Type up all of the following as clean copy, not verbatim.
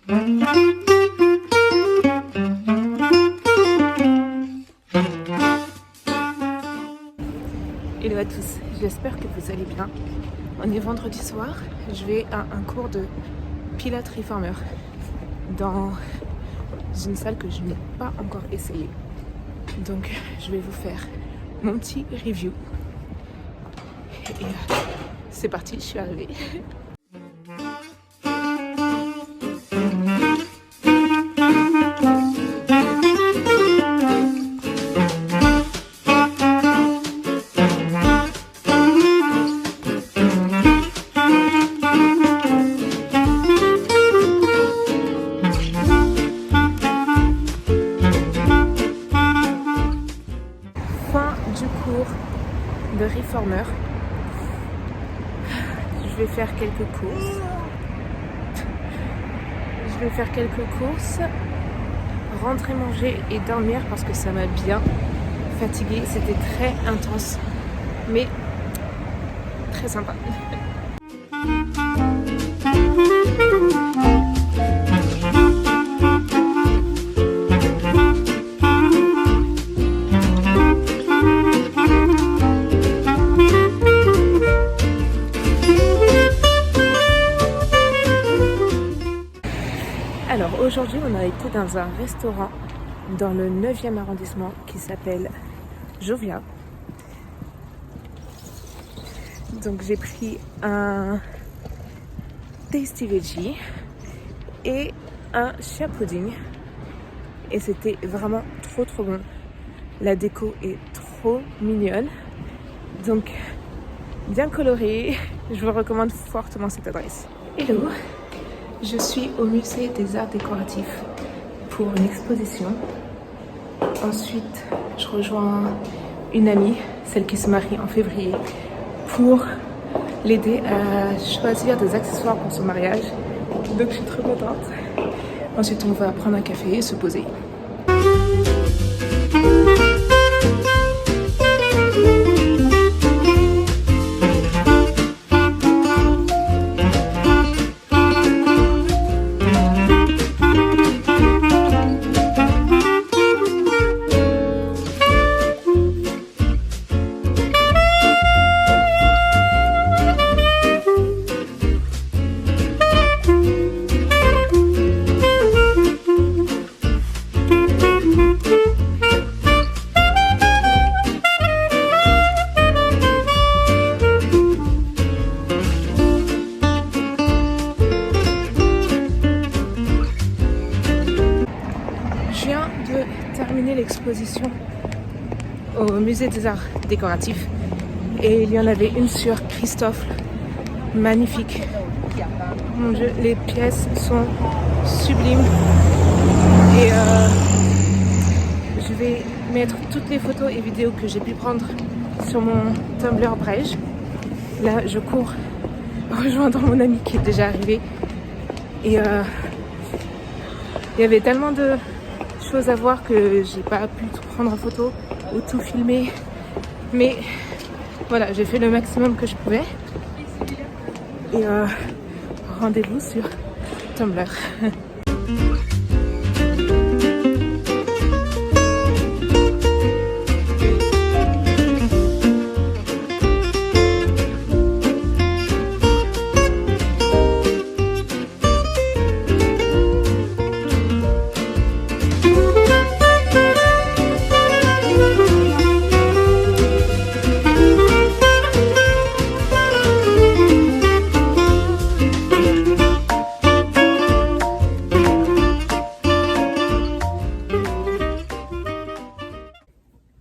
Hello à tous, j'espère que vous allez bien. On est vendredi soir, je vais à un cours de Pilates Reformer dans une salle que je n'ai pas encore essayée. Donc je vais vous faire mon petit review. Et c'est parti, je suis arrivée. Du cours de Reformer. Je vais faire quelques courses. Rentrer manger et dormir parce que ça m'a bien fatiguée. C'était très intense, mais très sympa. Alors aujourd'hui on a été dans un restaurant dans le 9e arrondissement qui s'appelle Jovia. Donc j'ai pris un tasty veggie et un chia pudding et c'était vraiment trop bon. La déco est trop mignonne, donc bien colorée. Je vous recommande fortement cette adresse. Hello! Je suis au musée des arts décoratifs pour une exposition. Ensuite, je rejoins une amie, celle qui se marie en février, pour l'aider à choisir des accessoires pour son mariage. Donc je suis trop contente. Ensuite, on va prendre un café et se poser. Je viens de terminer l'exposition au musée des arts décoratifs et il y en avait une sur Christophe, magnifique. Mon Dieu, les pièces sont sublimes et je vais mettre toutes les photos et vidéos que j'ai pu prendre sur mon Tumblr Brège. Là, je cours rejoindre mon ami qui est déjà arrivé et il y avait tellement de choses à voir que j'ai pas pu tout prendre en photo ou tout filmer, mais voilà, j'ai fait le maximum que je pouvais et rendez-vous sur Tumblr.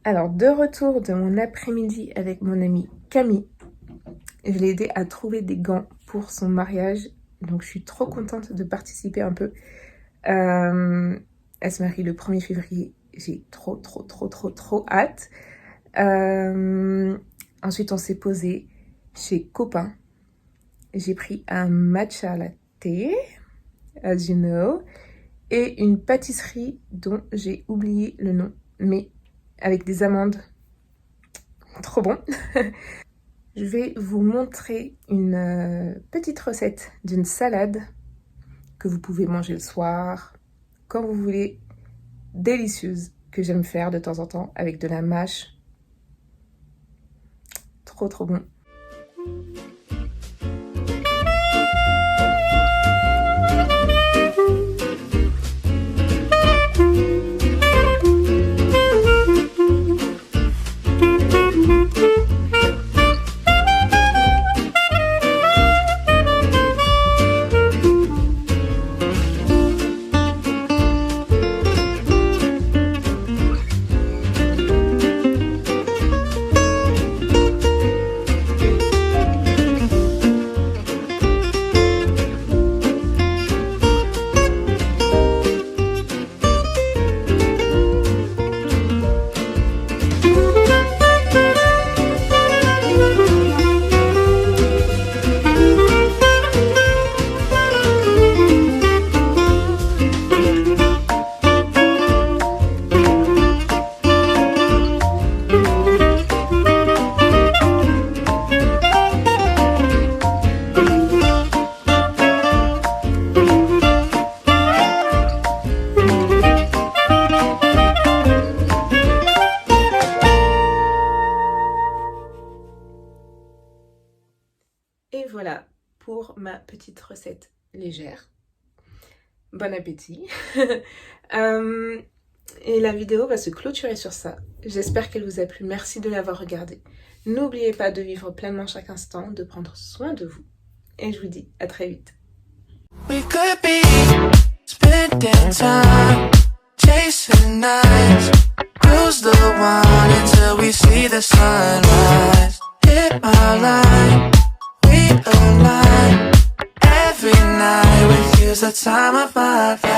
Alors, de retour de mon après-midi avec mon amie Camille, je l'ai aidé à trouver des gants pour son mariage. Donc, je suis trop contente de participer un peu. Elle se marie le 1er février. J'ai trop hâte. Ensuite, on s'est posé chez Copain. J'ai pris un matcha latte, as you know, et une pâtisserie dont j'ai oublié le nom, mais avec des amandes. Trop bon. Je vais vous montrer une petite recette d'une salade que vous pouvez manger le soir, quand vous voulez, délicieuse, que j'aime faire de temps en temps avec de la mâche. Trop trop bon. Et voilà pour ma petite recette légère. Bon appétit. Et la vidéo va se clôturer sur ça. J'espère qu'elle vous a plu. Merci de l'avoir regardée. N'oubliez pas de vivre pleinement chaque instant, de prendre soin de vous. Et je vous dis à très vite. We could be spending time chasing nights, cruise the one until we see the sunrise. Hit my line, we align. Every night with you's the time of my life.